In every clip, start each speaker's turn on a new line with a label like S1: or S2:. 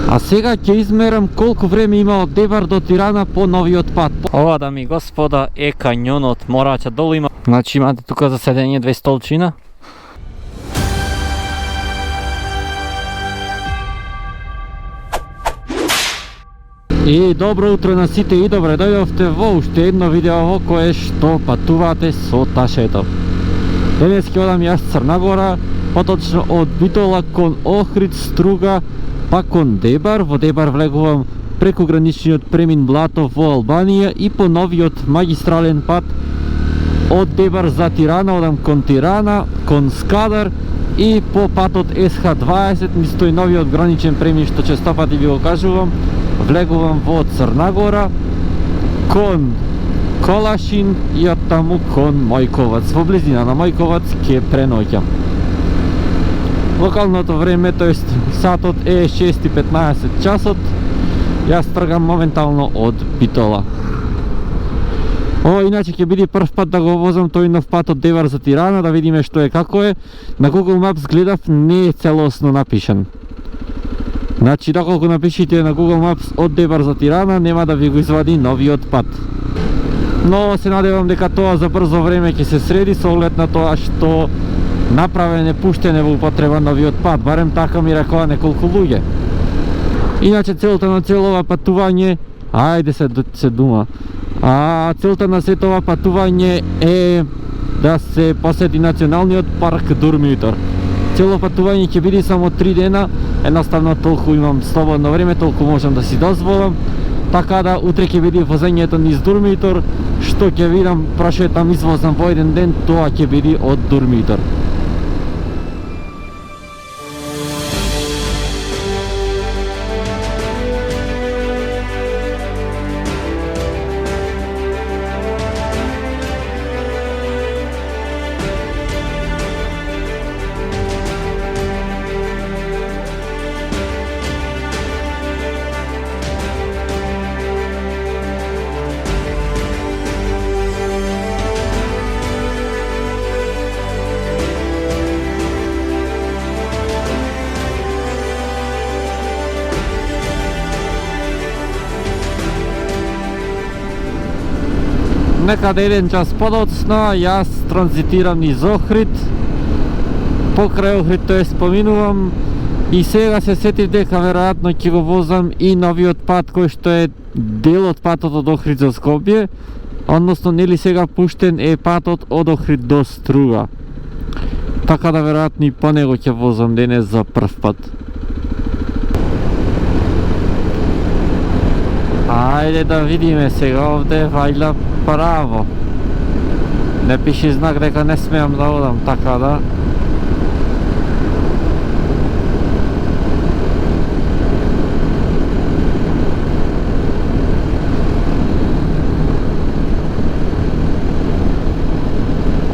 S1: A сега ќе измерам колку време има од Дебар до Тирана по новиот пат. Ова, дами и господа, е кањонот Морача. Долу има, значи имате тука за седење 2 столчина. И добро утро на сите и добре дојдовте во уште едно видео во кое што патувате со ташето. Денес ќе одам јас Црна Гора, поточно од Битола кон Охрид, Струга, па кон Дебар. Во Дебар влегувам преку граничниот премин Блатов во Албанија и по новиот магистрален пат од Дебар за Тирана, одам кон Тирана, кон Скадар и по патот СХ-20 ми стои новиот граничен премин што често пати ви го кажувам. Влегувам во Црна Гора кон Колашин и од таму кон Мојковац. Во близина на Мојковац ќе преноќам. Локалното време, тоест сатот е 6:15 часот. Јас тргам моментално од Битола. Ова иначе ќе биде прв пат да го возам тој нов пат од Дебар за Тирана, да видиме што е како е. На Google Maps гледав, не е целосно напишан. Значи, доколку напишите на Google Maps од Дебар за Тирана, нема да ви го извади новиот пат. Но се надевам дека тоа за брзо време ќе се среди со оглед на тоа што направен е пуштен во употреба новиот пат, барем така ми рекоа неколку луѓе. Иначе целта на целова патување, ајде се дума, целта на сето ова патување е да се посети националниот парк Дурмитор. Цело патување ќе биде само 3 дена, едноставно толку имам слободно време, толку можам да си дозволам. Така да утре ќе биде возењето низ Дурмитор, што ќе видам прошетам извозам во еден ден, тоа ќе биде од Дурмитор. Некаде 1 час подоцна јас транзитирам низ Охрид, покрај Охрид тој споминувам и сега се сетив дека веројатно ќе го возам и новиот пат кој што е дел од патот од Охрид за Скопје, односно нели сега пуштен е патот од Охрид до Струга. Така да веројатно и по него ќе возам денес за прв пат. Ајде да видиме сега, овде вајла право. Не пише знак дека не смеам да одам, така да.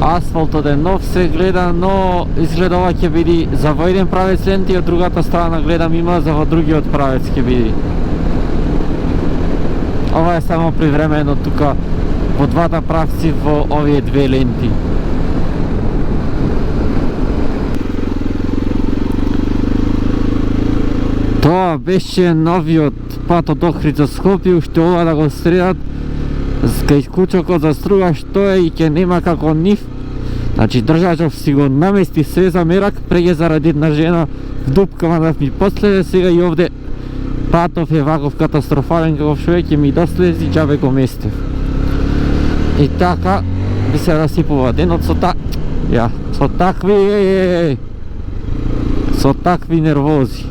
S1: Асфалтот е нов, се гледа, но изгледа ова ќе биде за во еден правец ленти, од другата страна гледам има за во другиот правец ќе биде. Ова е само привремено тука во двата правци во овие две ленти. Тоа беше новиот пат од Охрид за Скопје, уште ова да го средат кај кучокот за Струга што е и ќе нема како нив. Значи држачов си го намести се за мерак, преќе заради една жена вдупкама да ми последе, сега и овде патов е ваков катастрофален како што ќе ми дослези, џабе го местев. И така би се расипува денот со такви нервози.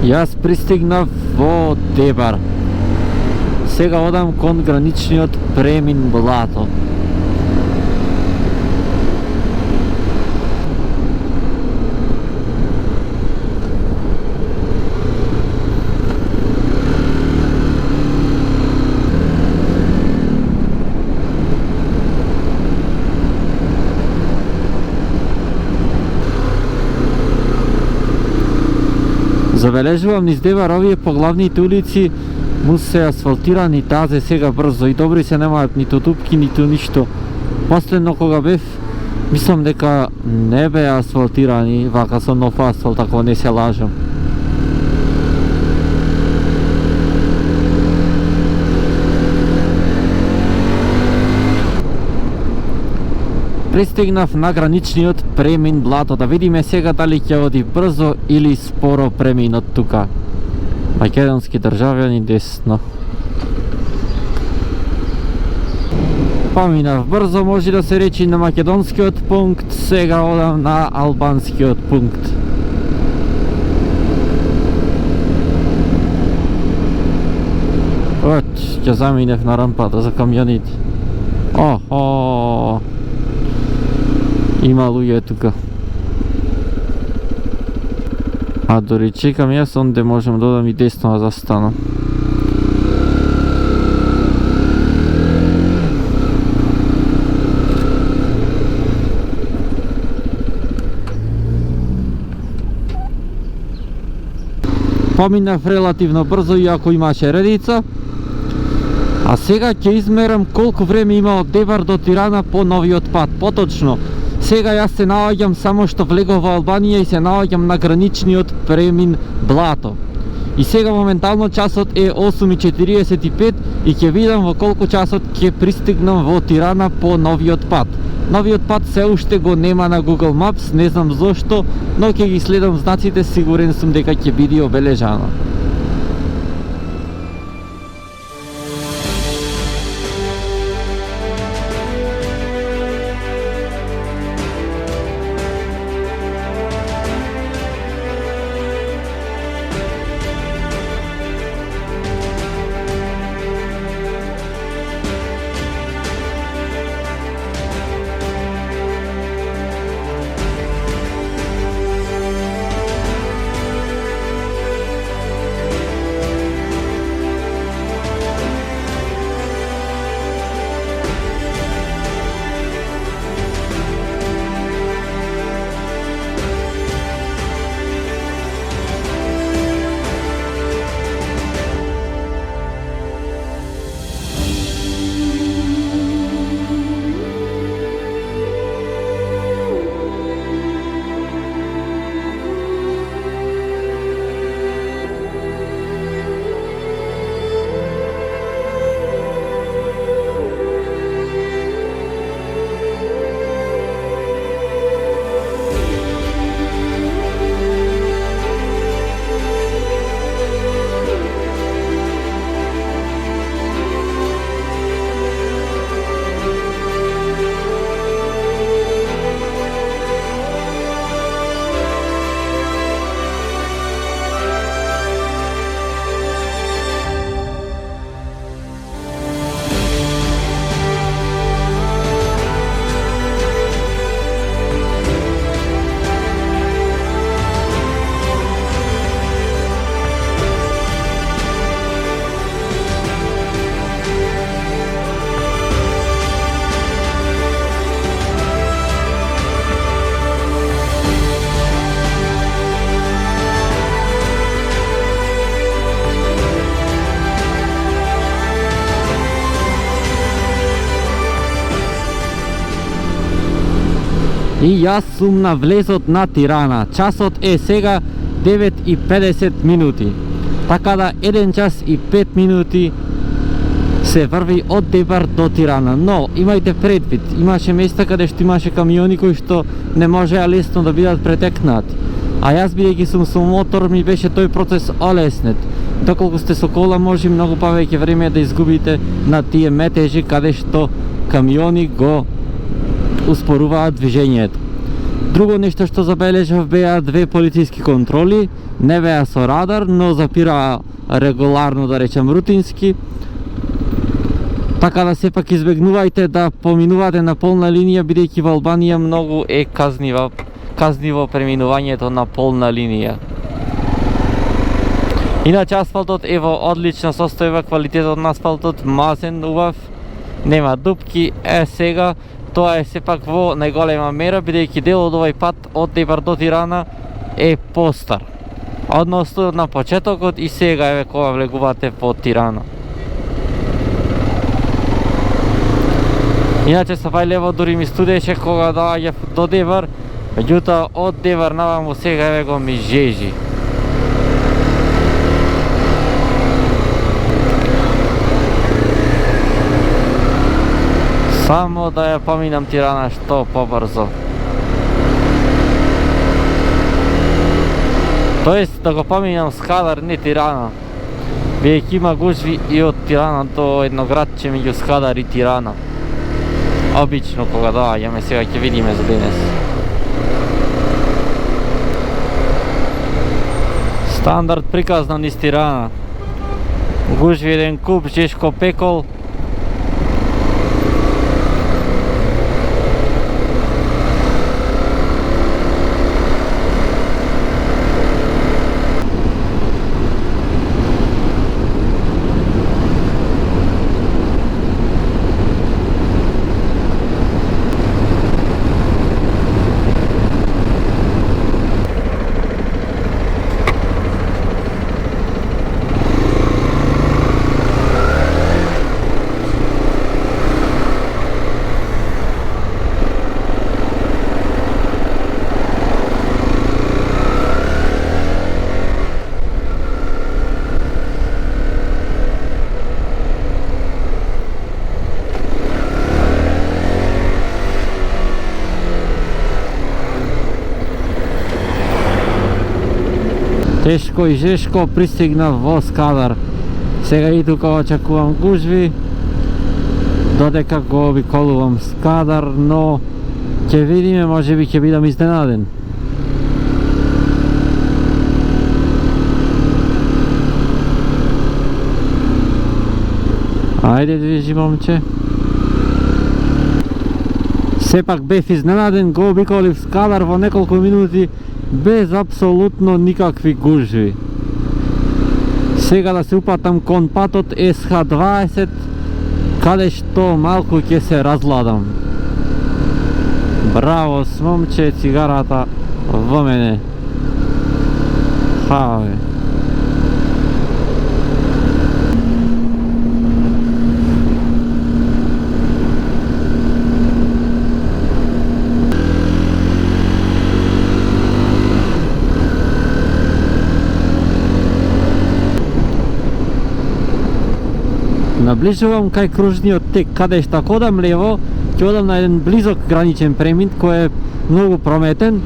S1: Јас пристигнав во Дебар. Сега одам кон граничниот премин Блато. Забележувам низ Дебар овие поглавните улици му се асфалтирани тазе сега брзо и добри се, немаат ниту дупки, ниту ништо. Последно кога бев, мислам дека не беа асфалтирани вака со нов асфалт, ако не се лажам. Пристигнав на граничниот премин Блато, да видиме сега дали ќе оди брзо или споро преминот тука. Македонски државјани десно. Поминав брзо, може да се речи, на македонскиот пункт, сега одам на албанскиот пункт. Ќе заминев на рампата за камионите. Охо! Има луѓе тука. А дори чекам јас, онде можем да одам и десно да застанам. Поминав релативно брзо, иако имаше редица. А сега ќе измерам колку време има од Дебар до Тирана по новиот пат. Поточно, сега јас се наоѓам само што влегов во Албанија и се наоѓам на граничниот премин Блато. И сега моментално часот е 8:45 и ќе видам во колку часот ќе пристигнам во Тирана по новиот пат. Новиот пат се уште го нема на Google Maps, не знам зошто, но ќе ги следам знаците, сигурен сум дека ќе биде обележано. И јас сум на влезот на Тирана. Часот е сега 9:50 минути. Така да 1 час и 5 минути се врви од Дебар до Тирана. Но имајте предвид, имаше места каде што имаше камиони кои што не можеа лесно да бидат претекнати. А јас бидејќи сум со мотор, ми беше тој процес олеснет. Доколку сте со кола, може многу повеќе време да изгубите на тие метежи каде што камиони го успоруваат движењето. Друго нешто што забележав беа две полициски контроли, не беа со радар, но запира регуларно, да речем рутински. Така да сепак избегнувајте да поминувате на полна линија, бидејќи во Албанија многу е казниво преминувањето на полна линија. Иначе асфалтот е во одлична состојба, квалитетот на асфалтот мазен, убав, нема дупки. Сега тоа е сепак во најголема мера, бидејќи дел од овој пат од Дебар до Тирана е постар, односно на почетокот и сега еве кога влегувате во Тирана. Иначе со Вајлево дури ми студеше кога доаѓав до Дебар, меѓутоа од Дебар наваму сега еве го ми жежи. Само да ја поминам Тирана што побрзо. Тоест да го поминам Скадар, не Тирана. Бидејќи има гужви и од Тирана до едно градче меѓу Скадар и Тирана. Обично кога доаѓаме, сега ќе видиме за денес. Стандард приказна низ Тирана. Гужви еден куп, Жешко пекол. Тешко и Жешко пристигнав во Скадар. Сега и тука очекувам гужви, додека го обиколувам Скадар, но ќе видиме, можеби ќе бидам изненаден. Ајде движи, момче. Сепак бев изненаден, го обиколив Скадар во неколку минути без апсолутно никакви гужви. Сега да се упатам кон патот СХ20, каде што малку ќе се разладам. Браво, момче, цигарата во мене. Хаве. Наближувам кај кружниот тек, каде што ако одам лево, ќе одам на еден близок граничен премин кој е многу прометен,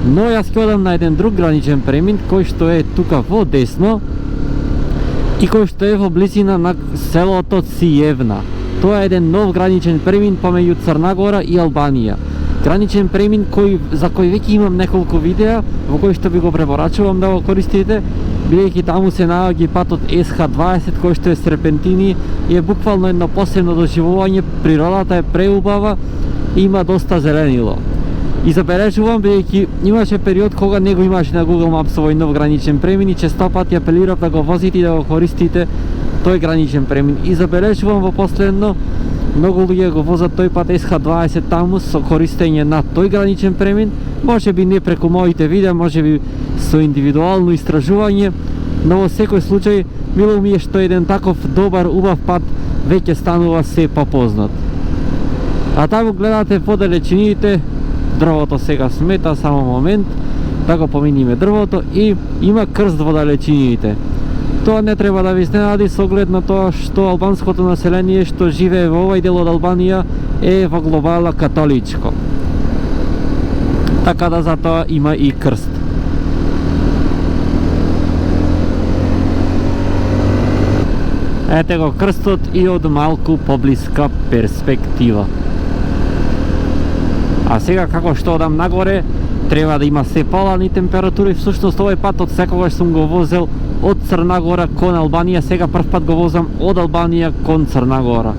S1: но јас ќе одам на еден друг граничен премин кој што е тука во десно и кој што е во близина на селото Циевна. Тоа е еден нов граничен премин помеѓу Црна Гора и Албанија. Граничен премин за кој веќе имам неколку видеа во кој што ви го препорачувам да го користите, бидејќи таму се наоѓа патот СХ20 кој што е серпентини и е буквално едно посебно доживување. Природата е преубава и има доста зеленило. И забележувам, бидејќи имаше период кога не го имаше на Google Maps овој нов граничен премин и често пати апелирав да го возите и да го користите тој граничен премин. И забележувам во последно многу луѓе го возат тој пат СХ20 таму со користење на тој граничен премин, можеби не преку моите видеа, можеби со индивидуално истражување, но во секој случај мило ми е што еден таков добар, убав пат веќе станува се попознат. А таму гледате во далечините, дрвото сега смета, само момент, да го поминиме дрвото и има крст во далечините. Тоа не треба да ви изненади со оглед на тоа што албанското население што живее во овој дел од Албанија е во глобала католичко. Така да затоа има и крст. Ете го крстот и од малку поблиска перспектива. А сега како што одам нагоре, треба да има се полани температури. Всушност овој пат од секогаш сум го возел од Црна Гора кон Албанија, сега прв пат го возам од Албанија кон Црна Гора.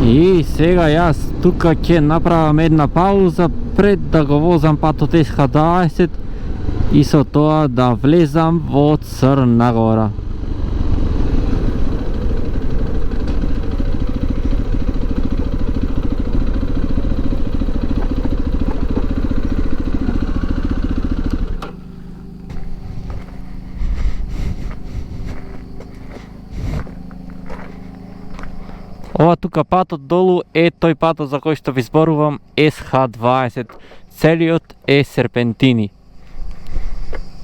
S1: И сега јас тука ќе направам една пауза пред да го возам патот СХ-20 и со тоа да влезам во Црна Гора. Ова тука патот долу е тој патот за кој што ви зборувам, СХ-20. Целиот е серпентини.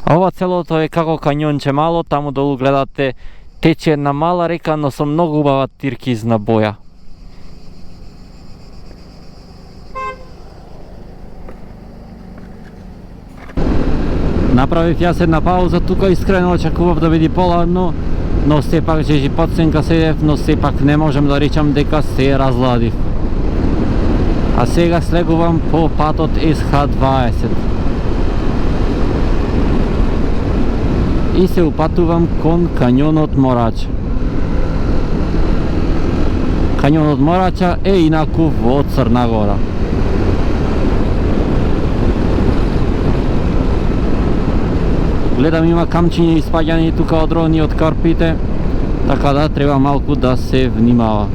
S1: Ова целото е како кањонче мало, таму долу гледате тече една мала река, но со многу убава тиркизна боја. Направив јас една пауза тука, искрено очекував да биде поладно, но сепак жежи подсенка седев, но сепак не можем да речам дека се разладив. А сега слегувам по патот СХ-20 и се упатувам кон кањонот Морача. Кањонот Морача е инаку во Црна Гора. Гледам има камчиња испаѓани тука од ровни од карпите, така да треба малку да се внимава.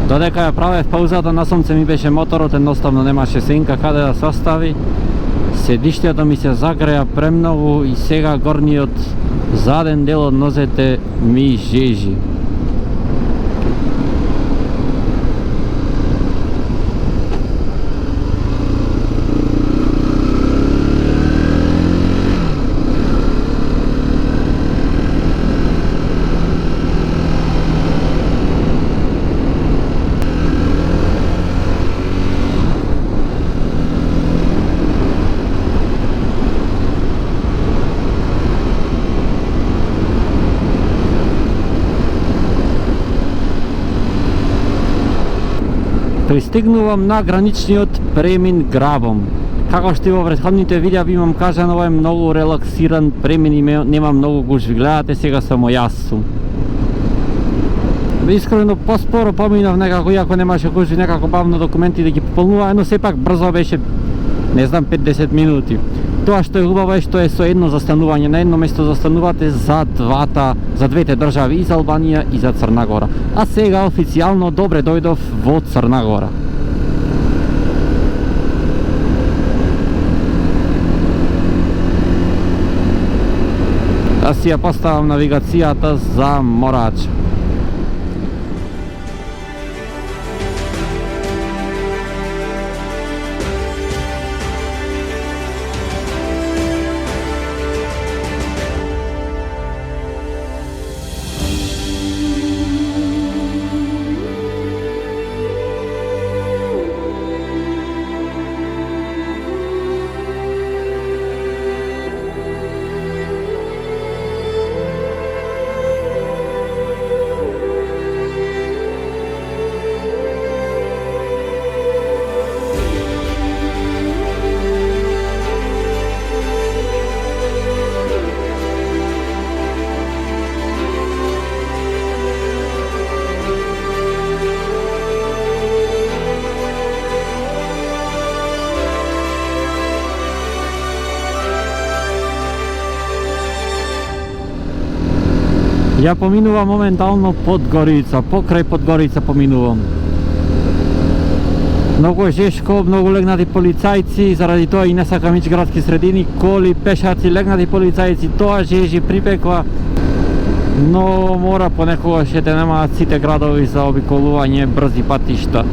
S1: Додека ја правев паузата, на сонце ми беше моторот, едноставно немаше сенка каде да се остави. Седиштето ми се загреа премногу и сега горниот заден дел од нозете ми жежи. Пристигнувам на граничниот премин Грабом. Како што и во претходните видеа ви имам кажано, ова е многу релаксиран премин и нема многу гужви. Гледате сега само јас сум. Искрено поспоро поминав некако, иако немаше гужви, некако бавно документи да ги пополнува, но сепак брзо беше, не знам, 5-10 минути. Тоа што е убаво е што е со едно застанување, на едно место застанувате за двете држави, и за Албанија и за Црна Гора. А сега официјално добре дојдов во Црна Гора. Да си ја поставам навигацијата за Морача. Ja pominúvam momentálno Podgorica, pokraj Podgorica pominúvam. Mnogo žeškov, mnogo legnati policajci, zaradi toho i ne sakam ići gradski sredini, koli, pešaci, legnati policajci, to žeži, pripekva. No mora ponekога ще те немаат сите градови за обиколување брзи патишта.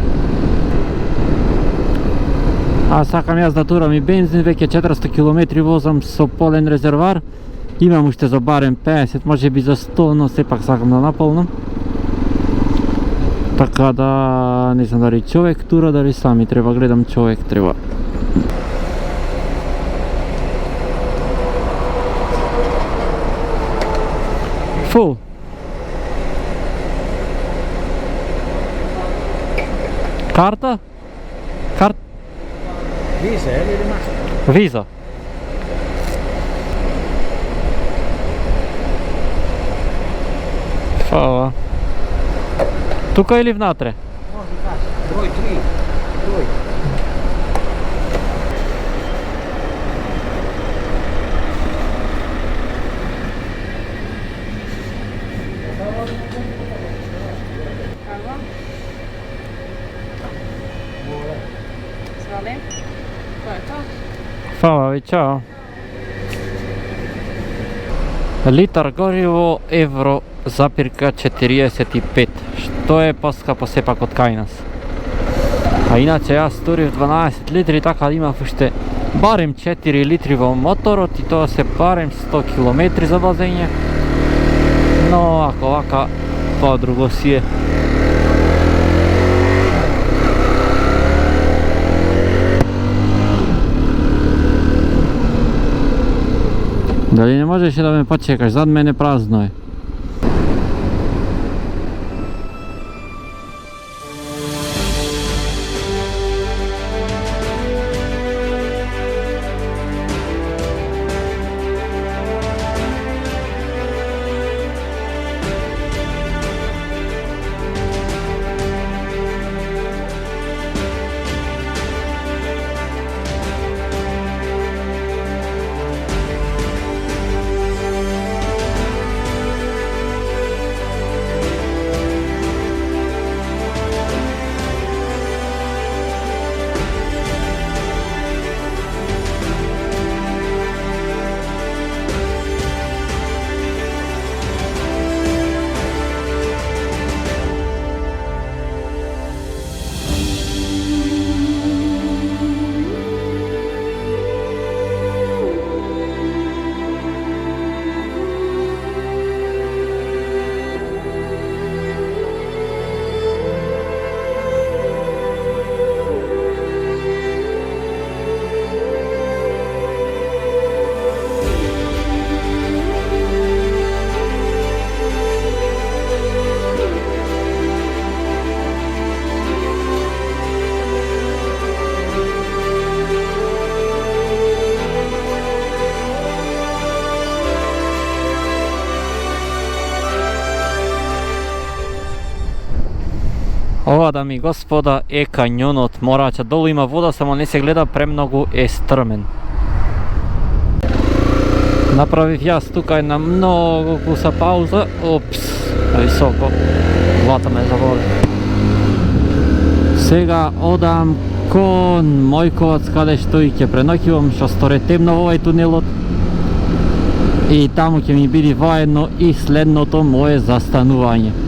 S1: А сакам јас да турам и бензин, веќе 400 км возам со полен резервар. Имам уште за барем 50, може би за 100, но сепак сакам да наполнам. Така да не знам дали човек тура, дали сами треба, гледам човек треба. Full. Карта?
S2: Visa ili Master?
S1: Visa. Hvala. Тука или внатре?
S2: Može kaš. Broj 3. Broj.
S3: Svali. To je to.
S1: Hvala vi, čao. Litar gorivo евро запирка 45, што е поскапо сепак од кај нас. А иначе јас турив 12 литри, така да имав уште барем 4 литри во моторот и тоа се барем 100 км за возење. Но ако вака, тоа друго си е. Дали не можеш да ме почекаш? Зад мене празно е. Ова, дами и господа, е кањонот Морача. Долу има вода, само не се гледа, премногу е стрмен. Направив јас тука една многу куса пауза. Опс, високо. Главата ме заболи. Сега одам кон Мојковац, каде што и ќе преноќувам, што сторе темно во овај тунелот. И таму ќе ми биде воедно и следното мое застанување.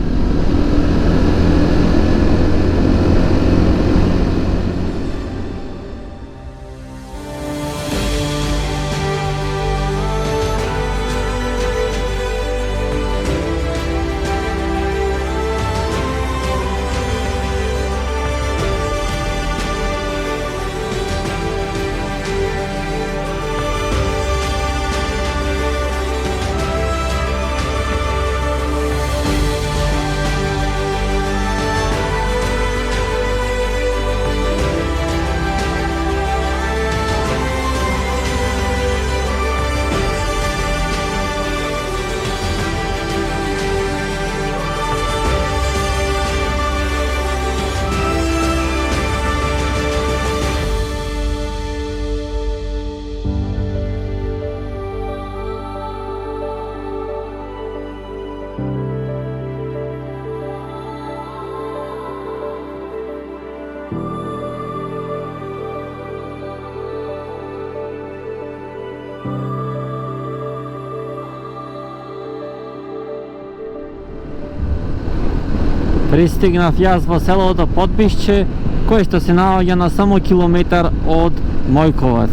S1: Пристигнав јас во селото Подбишче, кое што се наоѓа на само километар од Мојковац.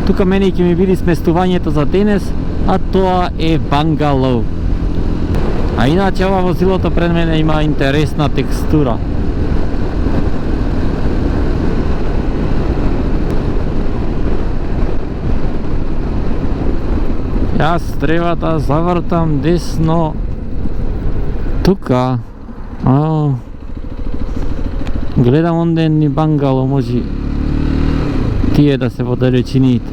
S1: Тука мене ќе ми биде сместувањето за денес, а тоа е бангалоу. А иначе ова возилото пред мене има интересна текстура. Јас треба да завртам десно тука. Гледам онде ни бангало, може тие да се во далечините.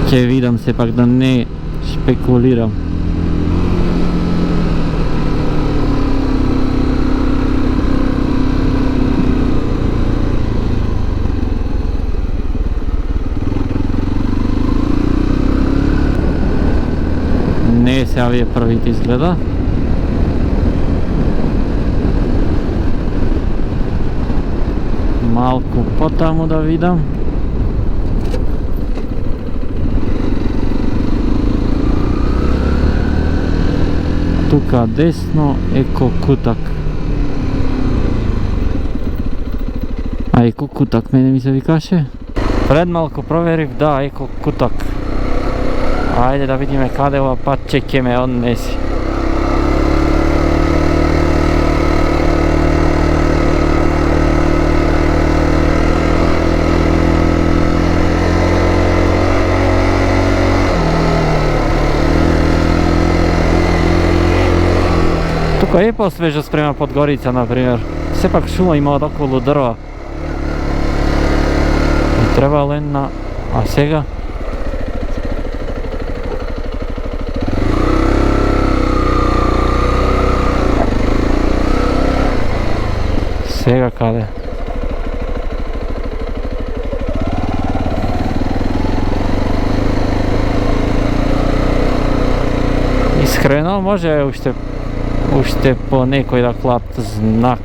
S1: Ќе видам сепак да не шпекулирам. Не се овие првите изгледа. Малку потаму да видам. Тука десно еко кутак. А еко кутак мене ми се викаше. Пред малку проверив, да, еко кутак. Ајде да видиме каде ова патче ќе ме однеси. Тука е посвежо спрема Подгорица, например. Сепак шума има од околу дрва. И требало една... А сега? Сега каде? Искрено може уште по некој да клат знак.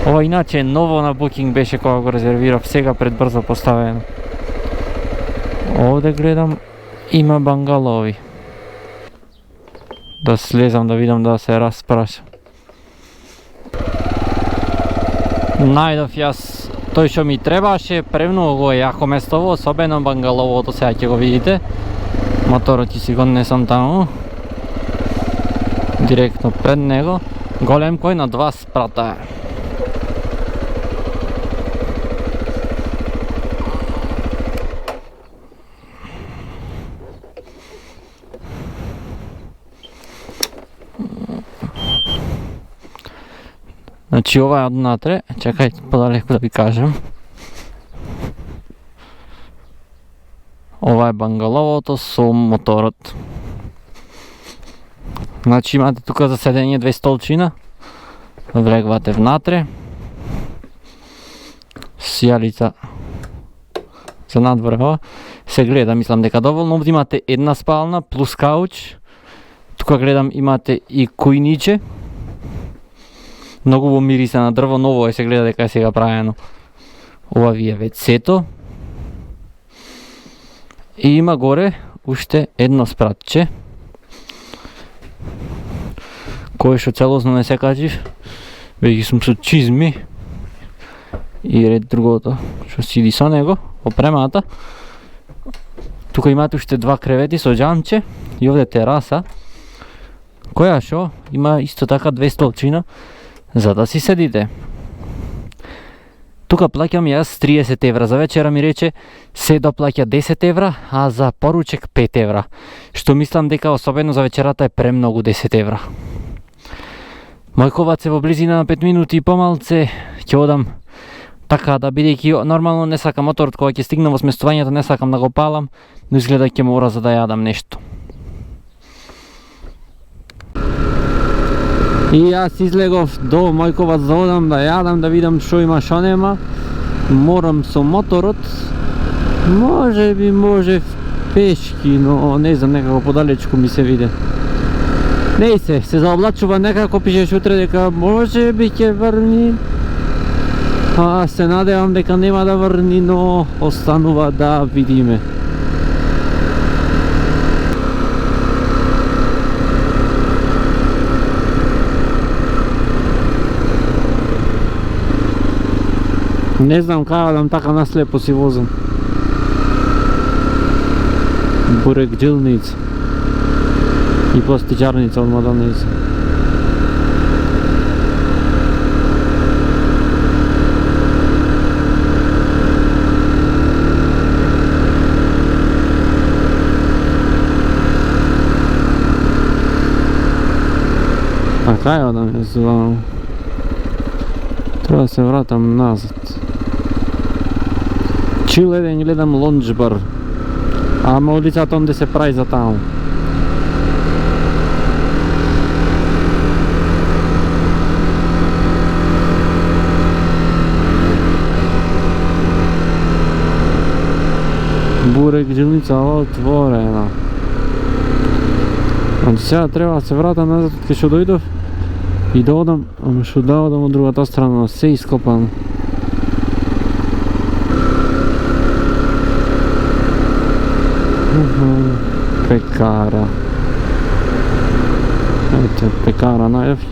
S1: Ова иначе ново на Booking беше кога го резервирав, сега предбрзо поставено. Овде гледам има бангалови. Да слезам да видам да се распрашам. Најдов јас тој што ми требаше, премногу е јако местово, особено бангаловото, сега ќе го видите. Моторот ќе си го несам таму. Директно пред него. Голем кој на 2 спрата е. Значи ова е однатре, чекајте подалеку да ви кажем. Ова е бангаловото со моторот. Значи имате тука за седење 2 столчина. Влегвате внатре. Сијалица за надвор ова. Се гледа, мислам дека доволно. Овде имате една спална плюс кауч. Тука гледам имате и кујниче. Многу во мириса на дрво, ново е, се гледа дека е сега правено. Ова ви е вецето. И има горе уште едно спратче, кое што целосно не се качив, веќе сум со чизми и ред другото што сиди со него, опремата. Тука имате уште 2 кревети со џамче и овде тераса, која што има исто така 2 столчина за да си седите. Тука плаќам јас 30 евра, за вечера ми рече се доплаќа 10 евра, а за поручек 5 евра. Што мислам дека особено за вечерата е премногу 10 евра. Мојковац е во близина на 5 минути и помалце, ќе одам така да бидејќи нормално не сакам моторот кога ќе стигнам во сместувањето, не сакам да го палам, но изгледа ќе мора за да јадам нешто. И јас излегов до Мојковац да одам да јадам, да видам што има, што нема. Морам со моторот. Може пешки, но не знам, некако подалечку ми се виде. Не се заоблачува некако, пишеш утре дека може би ќе врни. Се надевам дека нема да врни, но останува да видиме. Не знам кај одам, така наслепо си возам. Бурек джилница. И пластичарница одма донесе. А кај одам јас звам? Треба да се вратам назад. Чил еден гледам лонч бар. Ама улицата онде се прави за таму. Бурек джилница отворена. Значи сега треба да се вратам назад од кај што дојдов и да одам, ама што да одам од другата страна, се ископано. Пекара. Ете, пекара најдов.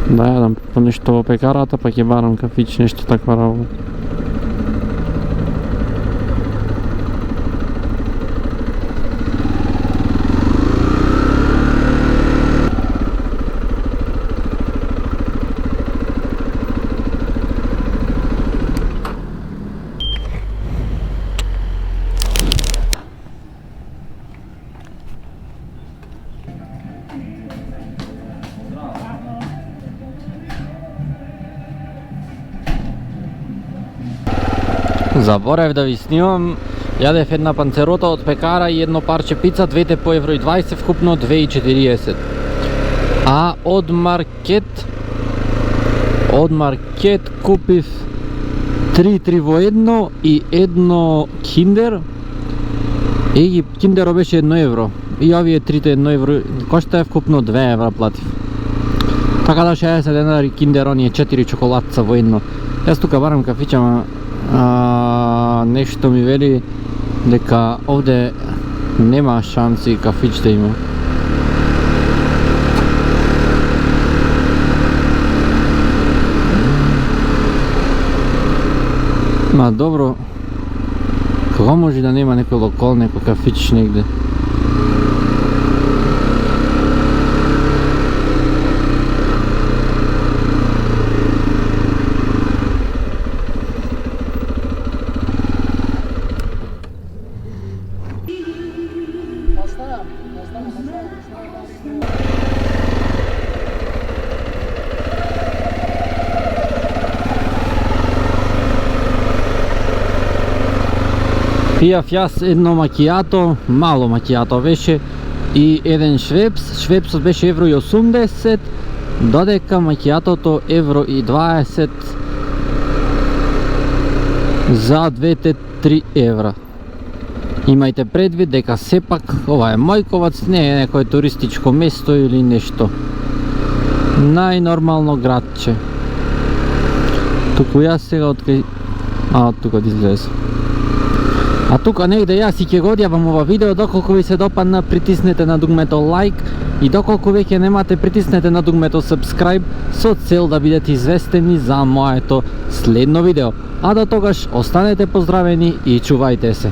S1: Да јадам по нешто во пекарата, па ќе барам кафич, нешто таква работа. Заборев да ви снимам, јадев една панцерота од пекара и едно парче пица, двете по евро и 20, вкупно 2,40. А од маркет купив 3 во едно и едно киндер. И киндеро беше 1 евро. И овие трите 1 евро, коштае вкупно 2 евра платив. Така да 60 денари киндер, оние 4 чоколадца во едно. Јас тука барам кафич, ама нешто ми вели дека овде нема шанси кафич да има. Ма добро, како може да нема некој локал, некој кафич негде? Пијав јас едно макијато, мало макијато беше, и еден швепс. Швепсот беше евро и 80, додека макијатото евро и 20 за двете 3 евра. Имајте предвид дека сепак ова е Мојковац, не е некој туристичко место или нешто. Најнормално градче. Туку јас сега откај... од тука да излезам. А тука негде јас и ќе го одјавам ова видео. Доколку ви се допадна, притиснете на дугмето лайк и доколку веќе немате, притиснете на дугмето subscribe со цел да бидете известени за моето следно видео. А до тогаш останете поздравени и чувајте се.